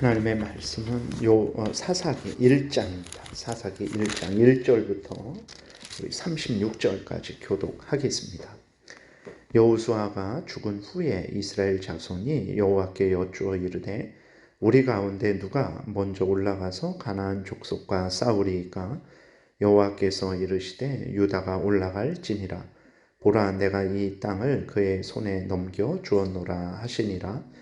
하나님의 말씀은 사사기 1장입니다. 사사기 1장 1절부터 36절까지 교독하겠습니다. 여호수아가 죽은 후에 이스라엘 자손이 여호와께 여쭈어 이르되 우리 가운데 누가 먼저 올라가서 가나안 족속과 싸우리이까? 여호와께서 이르시되 유다가 올라갈지니라. 보라, 내가 이 땅을 그의 손에 넘겨 주었노라 하시니라.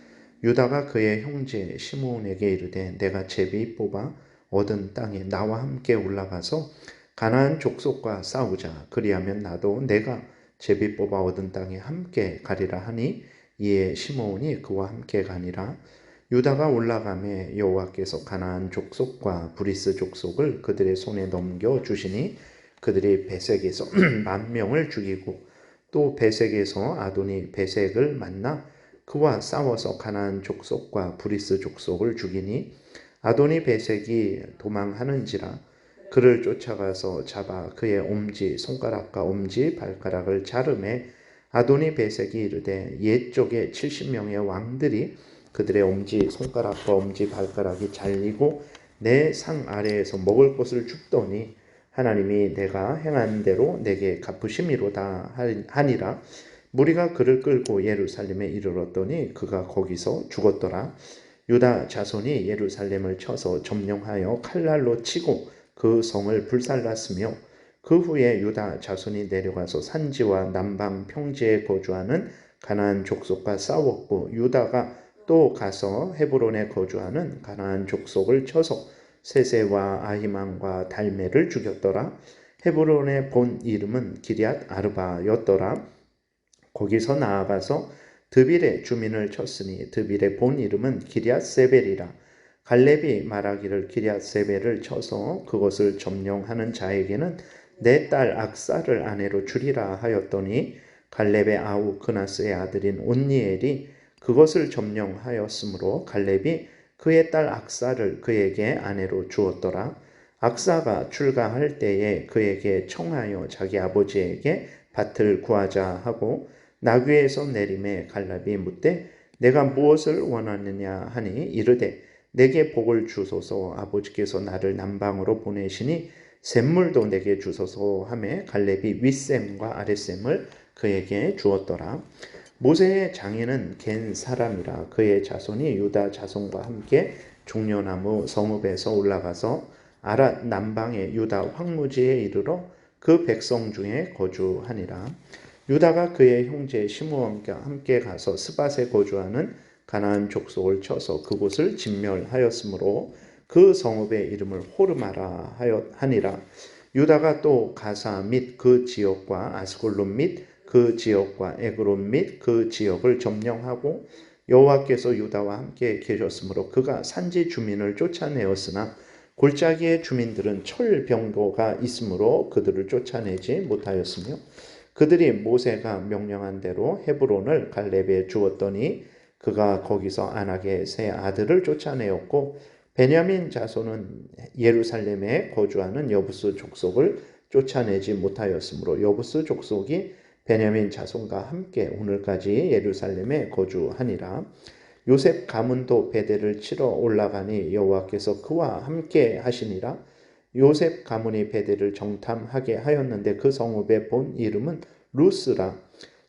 유다가 그의 형제 시므온에게 이르되 내가 제비 뽑아 얻은 땅에 나와 함께 올라가서 가나안 족속과 싸우자. 그리하면 나도 내가 제비 뽑아 얻은 땅에 함께 가리라 하니 이에 시므온이 그와 함께 가니라. 유다가 올라가매 여호와께서 가나안 족속과 브리스 족속을 그들의 손에 넘겨 주시니 그들이 베색에서 10,000명을 죽이고 또 베색에서 아도니 베색을 만나 그와 싸워서 가나안 족속과 브리스 족속을 죽이니 아도니 베색이 도망하는지라. 그를 쫓아가서 잡아 그의 엄지 손가락과 엄지 발가락을 자르매 아도니 베색이 이르되 옛적에 70명의 왕들이 그들의 엄지 손가락과 엄지 발가락이 잘리고 내 상 아래에서 먹을 것을 줍더니 하나님이 내가 행한 대로 내게 갚으심이로다 하니라. 무리가 그를 끌고 예루살렘에 이르렀더니 그가 거기서 죽었더라. 유다 자손이 예루살렘을 쳐서 점령하여 칼날로 치고 그 성을 불살랐으며 그 후에 유다 자손이 내려가서 산지와 남방 평지에 거주하는 가나안 족속과 싸웠고 유다가 또 가서 헤브론에 거주하는 가나안 족속을 쳐서 세세와 아히만과 달메를 죽였더라. 헤브론의 본 이름은 기럇 아르바였더라. 거기서 나아가서 드빌의 주민을 쳤으니 드빌의 본 이름은 기럇 세벨이라. 갈렙이 말하기를 기럇 세벨을 쳐서 그것을 점령하는 자에게는 내 딸 악사를 아내로 주리라 하였더니 갈렙의 아우 그나스의 아들인 온니엘이 그것을 점령하였으므로 갈렙이 그의 딸 악사를 그에게 아내로 주었더라. 악사가 출가할 때에 그에게 청하여 자기 아버지에게 밭을 구하자 하고 나귀에서 내림에 갈렙이 묻되 내가 무엇을 원하느냐 하니 이르되 내게 복을 주소서. 아버지께서 나를 남방으로 보내시니 샘물도 내게 주소서 하매 갈렙이 윗샘과 아랫샘을 그에게 주었더라. 모세의 장인은 겐 사람이라. 그의 자손이 유다 자손과 함께 종려나무 성읍에서 올라가서 아랏 남방의 유다 황무지에 이르러 그 백성 중에 거주하니라. 유다가 그의 형제 시므온과 함께 가서 스밧에 거주하는 가나안 족속을 쳐서 그곳을 진멸하였으므로 그 성읍의 이름을 호르마라 하니라. 유다가 또 가사 및 그 지역과 아스골론 및 그 지역과 에그론 및 그 지역을 점령하고 여호와께서 유다와 함께 계셨으므로 그가 산지 주민을 쫓아내었으나 골짜기의 주민들은 철병도가 있으므로 그들을 쫓아내지 못하였으며 그들이 모세가 명령한 대로 헤브론을 갈렙에 주었더니 그가 거기서 안악의 세 아들을 쫓아내었고 베냐민 자손은 예루살렘에 거주하는 여부스 족속을 쫓아내지 못하였으므로 여부스 족속이 베냐민 자손과 함께 오늘까지 예루살렘에 거주하니라. 요셉 가문도 베델을 치러 올라가니 여호와께서 그와 함께 하시니라. 요셉 가문이 베델을 정탐하게 하였는데 그 성읍의 본 이름은 루스라.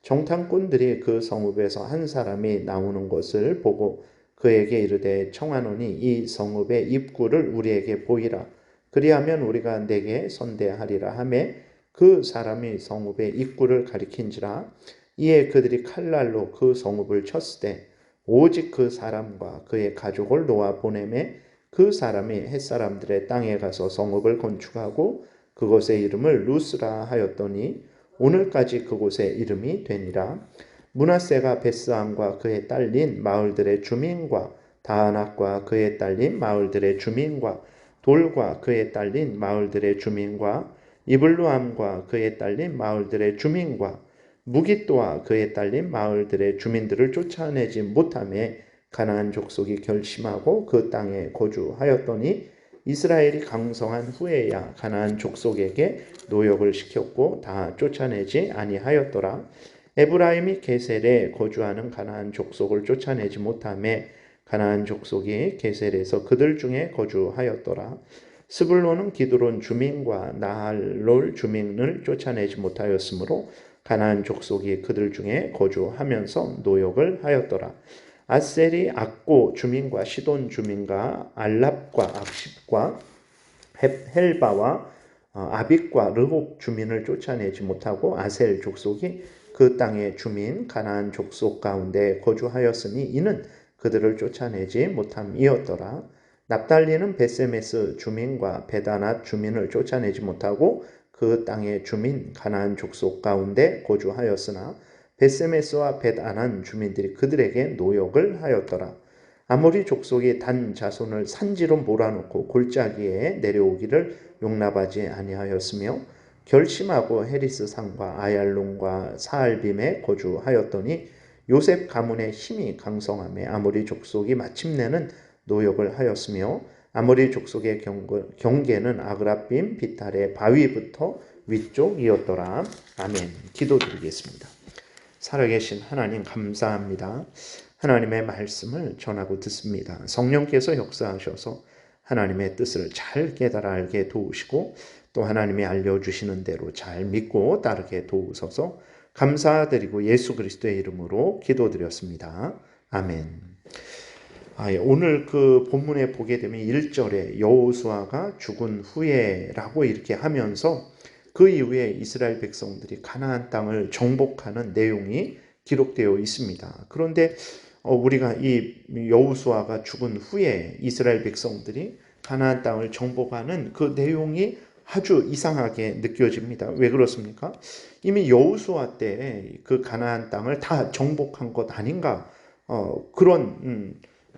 정탐꾼들이 그 성읍에서 한 사람이 나오는 것을 보고 그에게 이르되 청하노니 이 성읍의 입구를 우리에게 보이라. 그리하면 우리가 내게 선대하리라 하매 그 사람이 성읍의 입구를 가리킨지라. 이에 그들이 칼날로 그 성읍을 쳤으되 오직 그 사람과 그의 가족을 놓아 보내매 그 사람이 햇사람들의 땅에 가서 성읍을 건축하고 그곳의 이름을 루스라 하였더니 오늘까지 그곳의 이름이 되니라. 므낫세가 베스안과 그의 딸린 마을들의 주민과 다아낙과 그의 딸린 마을들의 주민과 돌과 그의 딸린 마을들의 주민과 이블루암과 그의 딸린 마을들의 주민과 무깃도와 그의 딸린 마을들의 주민들을 쫓아내지 못하며 가나안 족속이 결심하고 그 땅에 거주하였더니 이스라엘이 강성한 후에야 가나안 족속에게 노역을 시켰고 다 쫓아내지 아니하였더라. 에브라임이 게셀에 거주하는 가나안 족속을 쫓아내지 못하며 가나안 족속이 게셀에서 그들 중에 거주하였더라. 스불론은 기드론 주민과 나할롤 주민을 쫓아내지 못하였으므로 가나안 족속이 그들 중에 거주하면서 노역을 하였더라. 아셀이 악고 주민과 시돈 주민과 알랍과 악십과 헬바와 아빅과 르홉 주민을 쫓아내지 못하고 아셀 족속이 그 땅의 주민 가나안 족속 가운데 거주하였으니 이는 그들을 쫓아내지 못함이었더라. 납달리는 베세메스 주민과 베다낫 주민을 쫓아내지 못하고 그 땅의 주민 가나안 족속 가운데 거주하였으나 베세메스와 베다난 주민들이 그들에게 노역을 하였더라. 아모리 족속이 단 자손을 산지로 몰아놓고 골짜기에 내려오기를 용납하지 아니하였으며 결심하고 헤리스 산과 아얄론과 사알빔에 거주하였더니 요셉 가문의 힘이 강성함에 아모리 족속이 마침내는 노역을 하였으며 아모리 족속의 경계는 아그라빔 비탈의 바위부터 위쪽이었더라. 아멘. 기도드리겠습니다. 살아계신 하나님 감사합니다. 하나님의 말씀을 전하고 듣습니다. 성령께서 역사하셔서 하나님의 뜻을 잘 깨달아 알게 도우시고 또 하나님이 알려주시는 대로 잘 믿고 따르게 도우소서. 감사드리고 예수 그리스도의 이름으로 기도드렸습니다. 아멘. 오늘 그 본문에 보게 되면 1절에 여호수아가 죽은 후에라고 이렇게 하면서 그 이후에 이스라엘 백성들이 가나안 땅을 정복하는 내용이 기록되어 있습니다. 그런데 우리가 이 여호수아가 죽은 후에 이스라엘 백성들이 가나안 땅을 정복하는 그 내용이 아주 이상하게 느껴집니다. 왜 그렇습니까? 이미 여호수아 때 그 가나안 땅을 다 정복한 것 아닌가 그런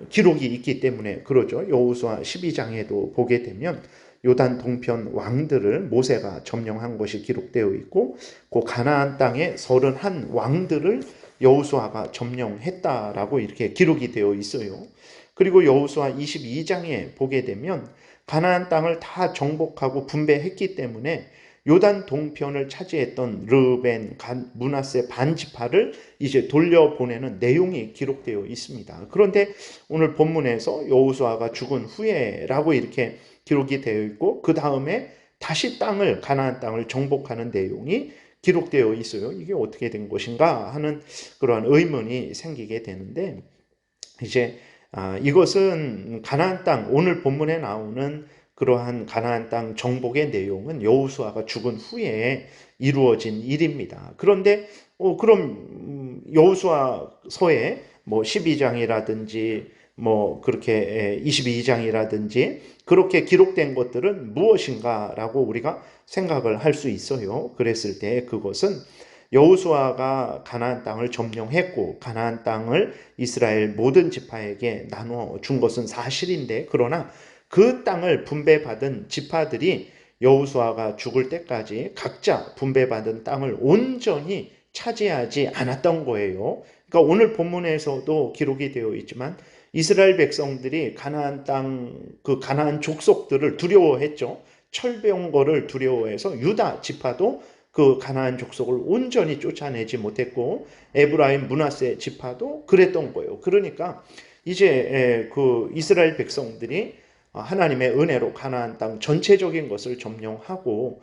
기록이 있기 때문에 그러죠. 여호수아 12장에도 보게 되면 요단 동편 왕들을 모세가 점령한 것이 기록되어 있고 그 가나안 땅의 31 왕들을 여호수아가 점령했다라고 이렇게 기록이 되어 있어요. 그리고 여호수아 22장에 보게 되면 가나안 땅을 다 정복하고 분배했기 때문에 요단 동편을 차지했던 르벤, 므낫세 반지파를 이제 돌려보내는 내용이 기록되어 있습니다. 그런데 오늘 본문에서 여호수아가 죽은 후에라고 이렇게 기록이 되어 있고 그 다음에 다시 가나안 땅을 정복하는 내용이 기록되어 있어요. 이게 어떻게 된 것인가 하는 그러한 의문이 생기게 되는데 이제 이것은 가나안 땅 오늘 본문에 나오는 그러한 가나안 땅 정복의 내용은 여호수아가 죽은 후에 이루어진 일입니다. 그런데 그럼 여호수아서에 뭐 12장이라든지 뭐 그렇게 22장이라든지 그렇게 기록된 것들은 무엇인가라고 우리가 생각을 할 수 있어요. 그랬을 때 그것은 여호수아가 가나안 땅을 점령했고 가나안 땅을 이스라엘 모든 지파에게 나눠 준 것은 사실인데 그러나 그 땅을 분배받은 지파들이 여호수아가 죽을 때까지 각자 분배받은 땅을 온전히 차지하지 않았던 거예요. 그러니까 오늘 본문에서도 기록이 되어 있지만 이스라엘 백성들이 가나안 땅, 그 가나안 족속들을 두려워했죠. 철배운 거를 두려워해서 유다 지파도 그 가나안 족속을 온전히 쫓아내지 못했고 에브라임 므낫세 지파도 그랬던 거예요. 그러니까 이제 그 이스라엘 백성들이 하나님의 은혜로 가나안 땅 전체적인 것을 점령하고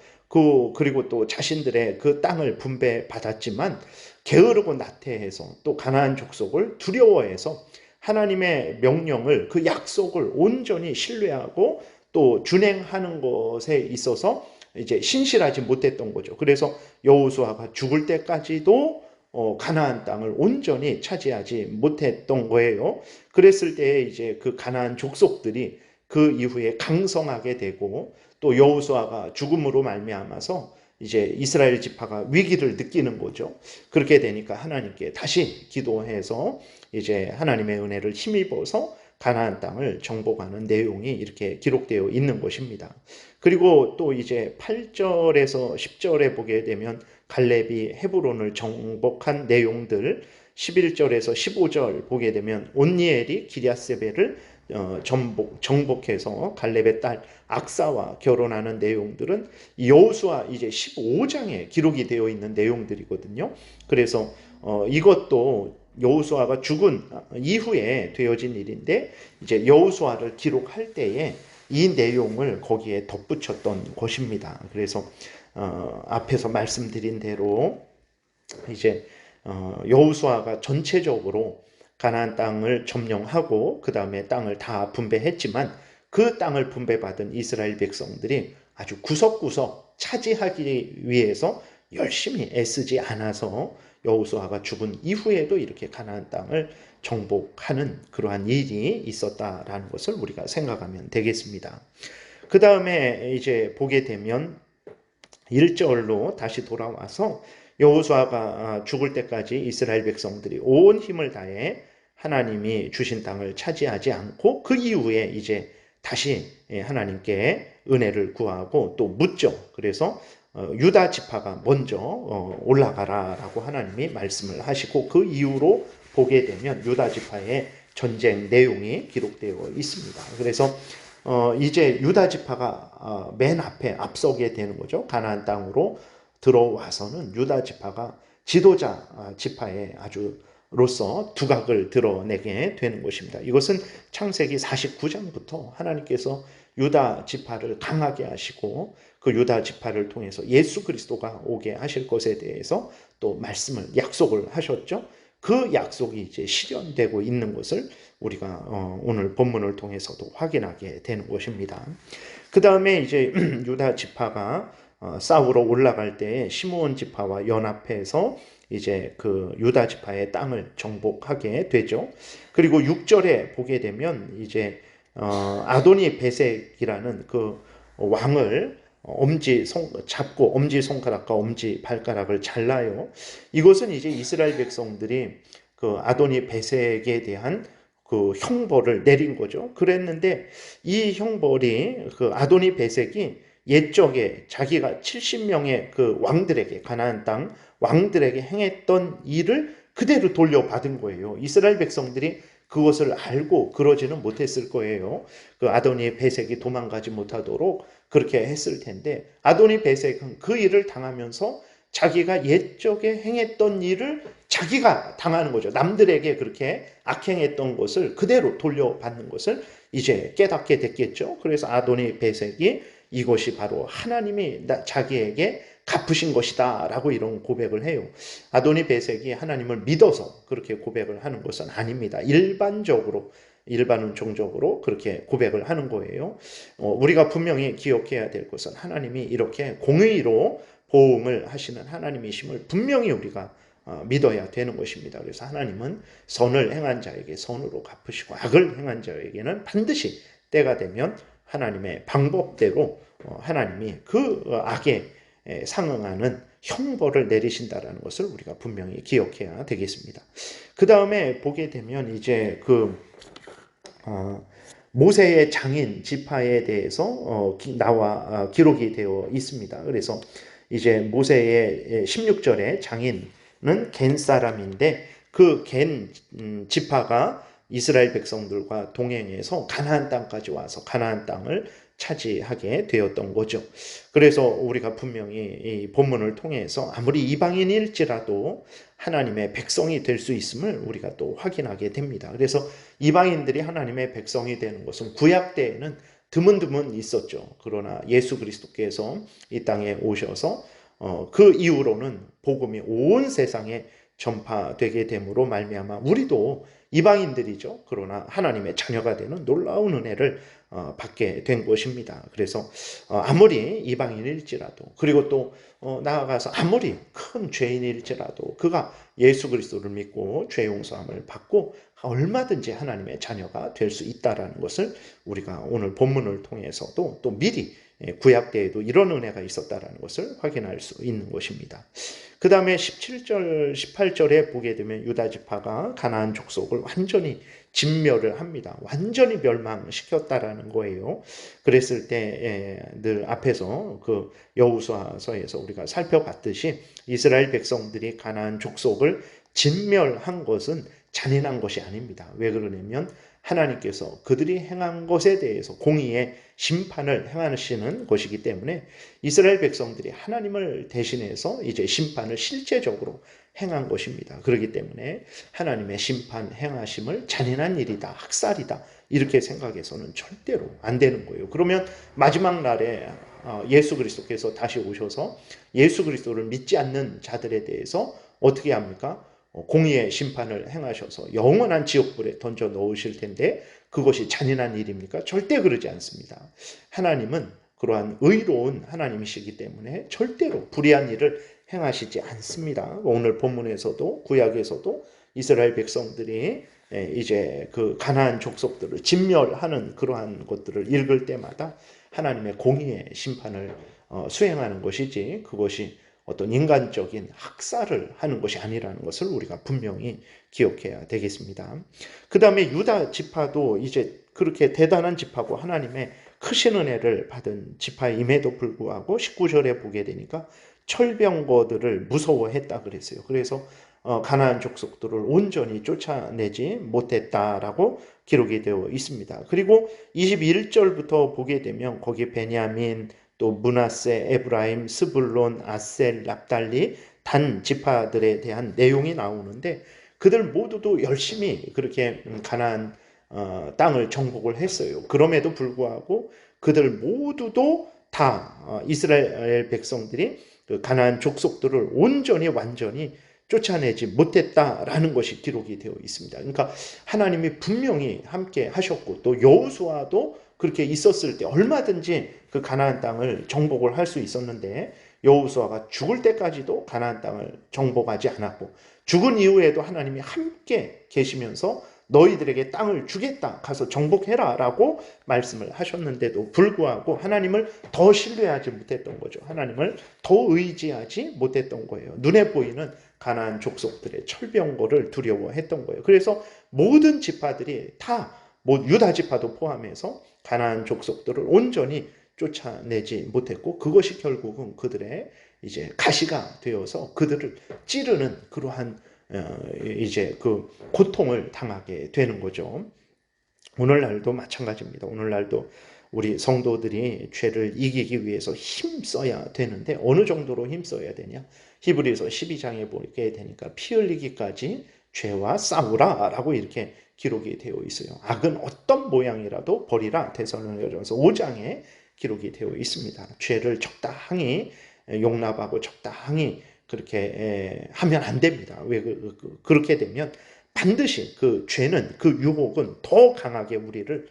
그리고 또 자신들의 그 땅을 분배받았지만 게으르고 나태해서 또 가나안 족속을 두려워해서 하나님의 명령을 그 약속을 온전히 신뢰하고 또 준행하는 것에 있어서 이제 신실하지 못했던 거죠. 그래서 여호수아가 죽을 때까지도 가나안 땅을 온전히 차지하지 못했던 거예요. 그랬을 때 이제 그 가나안 족속들이 그 이후에 강성하게 되고 또 여호수아가 죽음으로 말미암아서 이제 이스라엘 지파가 위기를 느끼는 거죠. 그렇게 되니까 하나님께 다시 기도해서 이제 하나님의 은혜를 힘입어서 가나안 땅을 정복하는 내용이 이렇게 기록되어 있는 것입니다. 그리고 또 이제 8절에서 10절에 보게 되면 갈렙이 헤브론을 정복한 내용들 11절에서 15절 보게 되면 온니엘이 기랴세벨을 정복해서 갈렙의 딸 악사와 결혼하는 내용들은 여호수아 이제 15장에 기록이 되어 있는 내용들이거든요. 그래서 이것도 여호수아가 죽은 이후에 되어진 일인데 이제 여호수아를 기록할 때에 이 내용을 거기에 덧붙였던 것입니다. 그래서 앞에서 말씀드린 대로 이제 여호수아가 전체적으로 가나안 땅을 점령하고 그 다음에 땅을 다 분배했지만 그 땅을 분배받은 이스라엘 백성들이 아주 구석구석 차지하기 위해서 열심히 애쓰지 않아서 여호수아가 죽은 이후에도 이렇게 가나안 땅을 정복하는 그러한 일이 있었다라는 것을 우리가 생각하면 되겠습니다. 그 다음에 이제 보게 되면 1절로 다시 돌아와서 여호수아가 죽을 때까지 이스라엘 백성들이 온 힘을 다해 하나님이 주신 땅을 차지하지 않고 그 이후에 이제 다시 하나님께 은혜를 구하고 또 묻죠. 그래서 유다 지파가 먼저 올라가라라고 하나님이 말씀을 하시고 그 이후로 보게 되면 유다 지파의 전쟁 내용이 기록되어 있습니다. 그래서 이제 유다 지파가 맨 앞에 앞서게 되는 거죠. 가나안 땅으로 들어와서는 유다 지파가 지도자 지파의 아주로서 두각을 드러내게 되는 것입니다. 이것은 창세기 49장부터 하나님께서 유다 지파를 강하게 하시고 그 유다 지파를 통해서 예수 그리스도가 오게 하실 것에 대해서 또 말씀을 약속을 하셨죠. 그 약속이 이제 실현되고 있는 것을 우리가 오늘 본문을 통해서도 확인하게 되는 것입니다. 그 다음에 이제 유다 지파가 싸우러 올라갈 때 시므온 지파와 연합해서 이제 그 유다 지파의 땅을 정복하게 되죠. 그리고 6절에 보게 되면 이제 아도니 베섹이라는 그 왕을 잡고 엄지 손가락과 엄지 발가락을 잘라요. 이것은 이제 이스라엘 백성들이 그 아도니 베섹에 대한 그 형벌을 내린 거죠. 그랬는데 이 형벌이 그 아도니 베섹이 옛적에 자기가 70명의 그 왕들에게 가나안 땅 왕들에게 행했던 일을 그대로 돌려받은 거예요. 이스라엘 백성들이 그것을 알고 그러지는 못했을 거예요. 그 아도니 베섹이 도망가지 못하도록 그렇게 했을 텐데 아도니 베섹은 그 일을 당하면서 자기가 옛적에 행했던 일을 자기가 당하는 거죠. 남들에게 그렇게 악행했던 것을 그대로 돌려받는 것을 이제 깨닫게 됐겠죠. 그래서 아도니 베섹이 이것이 바로 하나님이 자기에게 갚으신 것이다 라고 이런 고백을 해요. 아도니 베섹이 하나님을 믿어서 그렇게 고백을 하는 것은 아닙니다. 일반은 종적으로 그렇게 고백을 하는 거예요. 우리가 분명히 기억해야 될 것은 하나님이 이렇게 공의로 보응을 하시는 하나님이심을 분명히 우리가 믿어야 되는 것입니다. 그래서 하나님은 선을 행한 자에게 선으로 갚으시고 악을 행한 자에게는 반드시 때가 되면 하나님의 방법대로 하나님이 그 악에 상응하는 형벌을 내리신다라는 것을 우리가 분명히 기억해야 되겠습니다. 그 다음에 보게 되면 이제 모세의 장인 지파에 대해서 기록이 되어 있습니다. 그래서 이제 모세의 16절에 장인은 겐 사람인데 그 겐 지파가 이스라엘 백성들과 동행해서 가나안 땅까지 와서 가나안 땅을 차지하게 되었던 거죠. 그래서 우리가 분명히 이 본문을 통해서 아무리 이방인일지라도 하나님의 백성이 될 수 있음을 우리가 또 확인하게 됩니다. 그래서 이방인들이 하나님의 백성이 되는 것은 구약 때에는 드문드문 있었죠. 그러나 예수 그리스도께서 이 땅에 오셔서 그 이후로는 복음이 온 세상에 전파되게 됨으로 말미암아 우리도 이방인들이죠. 그러나 하나님의 자녀가 되는 놀라운 은혜를 받게 된 것입니다. 그래서 아무리 이방인일지라도 그리고 또 나아가서 아무리 큰 죄인일지라도 그가 예수 그리스도를 믿고 죄 용서함을 받고 얼마든지 하나님의 자녀가 될 수 있다라는 것을 우리가 오늘 본문을 통해서도 또 미리 구약 때에도 이런 은혜가 있었다라는 것을 확인할 수 있는 것입니다. 그 다음에 17절, 18절에 보게 되면 유다 지파가 가나안 족속을 완전히 진멸을 합니다. 완전히 멸망시켰다라는 거예요. 그랬을 때 늘 앞에서 그 여호수아서에서 우리가 살펴봤듯이 이스라엘 백성들이 가나안 족속을 진멸한 것은 잔인한 것이 아닙니다. 왜 그러냐면 하나님께서 그들이 행한 것에 대해서 공의의 심판을 행하시는 것이기 때문에 이스라엘 백성들이 하나님을 대신해서 이제 심판을 실제적으로 행한 것입니다. 그렇기 때문에 하나님의 심판 행하심을 잔인한 일이다, 학살이다 이렇게 생각해서는 절대로 안 되는 거예요. 그러면 마지막 날에 예수 그리스도께서 다시 오셔서 예수 그리스도를 믿지 않는 자들에 대해서 어떻게 합니까? 공의의 심판을 행하셔서 영원한 지옥불에 던져 넣으실 텐데 그것이 잔인한 일입니까? 절대 그러지 않습니다. 하나님은 그러한 의로운 하나님이시기 때문에 절대로 불의한 일을 행하시지 않습니다. 오늘 본문에서도 구약에서도 이스라엘 백성들이 이제 그 가나안 족속들을 진멸하는 그러한 것들을 읽을 때마다 하나님의 공의의 심판을 수행하는 것이지 그것이 어떤 인간적인 학살을 하는 것이 아니라는 것을 우리가 분명히 기억해야 되겠습니다. 그 다음에 유다 지파도 이제 그렇게 대단한 지파고 하나님의 크신 은혜를 받은 지파임에도 불구하고 19절에 보게 되니까 철병거들을 무서워했다 그랬어요. 그래서 가나안 족속들을 온전히 쫓아내지 못했다라고 기록이 되어 있습니다. 그리고 21절부터 보게 되면 거기 베냐민, 또 므낫세, 에브라임, 스불론, 아셀, 납달리, 단 지파들에 대한 내용이 나오는데 그들 모두도 열심히 그렇게 가나안 땅을 정복을 했어요. 그럼에도 불구하고 그들 모두도 다 이스라엘 백성들이 그 가나안 족속들을 온전히 완전히 쫓아내지 못했다라는 것이 기록이 되어 있습니다. 그러니까 하나님이 분명히 함께 하셨고 또 여호수아도 그렇게 있었을 때 얼마든지 그 가나안 땅을 정복을 할 수 있었는데 여호수아가 죽을 때까지도 가나안 땅을 정복하지 않았고 죽은 이후에도 하나님이 함께 계시면서 너희들에게 땅을 주겠다 가서 정복해라 라고 말씀을 하셨는데도 불구하고 하나님을 더 신뢰하지 못했던 거죠. 하나님을 더 의지하지 못했던 거예요. 눈에 보이는 가나안 족속들의 철병거를 두려워했던 거예요. 그래서 모든 지파들이 다 유다 지파도 포함해서 가나안 족속들을 온전히 쫓아내지 못했고 그것이 결국은 그들의 이제 가시가 되어서 그들을 찌르는 그러한 이제 그 고통을 당하게 되는 거죠. 오늘날도 마찬가지입니다. 오늘날도 우리 성도들이 죄를 이기기 위해서 힘써야 되는데 어느 정도로 힘써야 되냐? 히브리서 12장에 보게 되니까 피 흘리기까지 죄와 싸우라라고 이렇게 기록이 되어 있어요. 악은 어떤 모양이라도 버리라. 데살로니가전서 5장에 기록이 되어 있습니다. 죄를 적당히 용납하고 적당히 그렇게 하면 안 됩니다. 왜 그렇게 되면 반드시 그 죄는 그 유혹은 더 강하게 우리를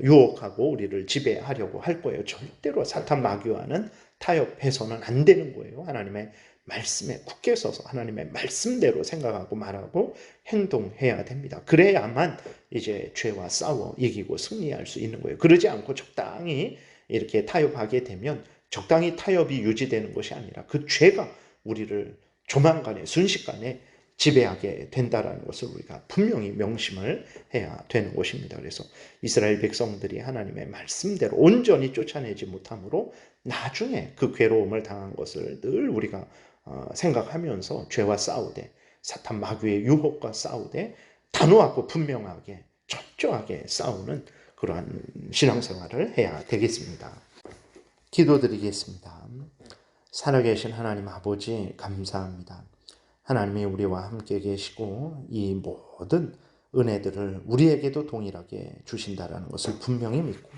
유혹하고 우리를 지배하려고 할 거예요. 절대로 사탄 마귀와는 타협해서는 안 되는 거예요. 하나님의 말씀에 굳게 서서 하나님의 말씀대로 생각하고 말하고 행동해야 됩니다. 그래야만 이제 죄와 싸워 이기고 승리할 수 있는 거예요. 그러지 않고 적당히 이렇게 타협하게 되면 적당히 타협이 유지되는 것이 아니라 그 죄가 우리를 조만간에 순식간에 지배하게 된다라는 것을 우리가 분명히 명심을 해야 되는 것입니다. 그래서 이스라엘 백성들이 하나님의 말씀대로 온전히 쫓아내지 못함으로 나중에 그 괴로움을 당한 것을 늘 우리가 생각하면서 죄와 싸우되 사탄 마귀의 유혹과 싸우되 단호하고 분명하게 철저하게 싸우는 그러한 신앙생활을 해야 되겠습니다. 기도드리겠습니다. 살아계신 하나님 아버지 감사합니다. 하나님이 우리와 함께 계시고 이 모든 은혜들을 우리에게도 동일하게 주신다라는 것을 분명히 믿고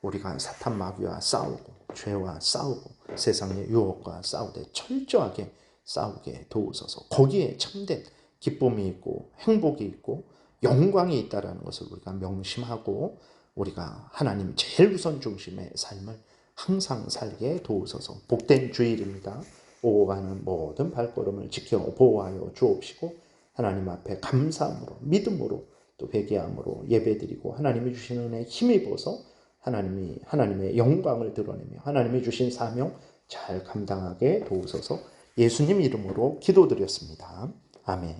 우리가 사탄 마귀와 싸우고 죄와 싸우고 세상의 유혹과 싸우되 철저하게 싸우게 도우소서. 거기에 참된 기쁨이 있고 행복이 있고 영광이 있다라는 것을 우리가 명심하고 우리가 하나님 제일 우선 중심의 삶을 항상 살게 도우소서. 복된 주일입니다. 오고 가는 모든 발걸음을 지켜 보호하여 주옵시고 하나님 앞에 감사함으로 믿음으로 또 회개함으로 예배드리고 하나님이 주시는 은혜에 힘입어서 하나님의 영광을 드러내며 하나님이 주신 사명 잘 감당하게 도우소서. 예수님 이름으로 기도드렸습니다. 아멘.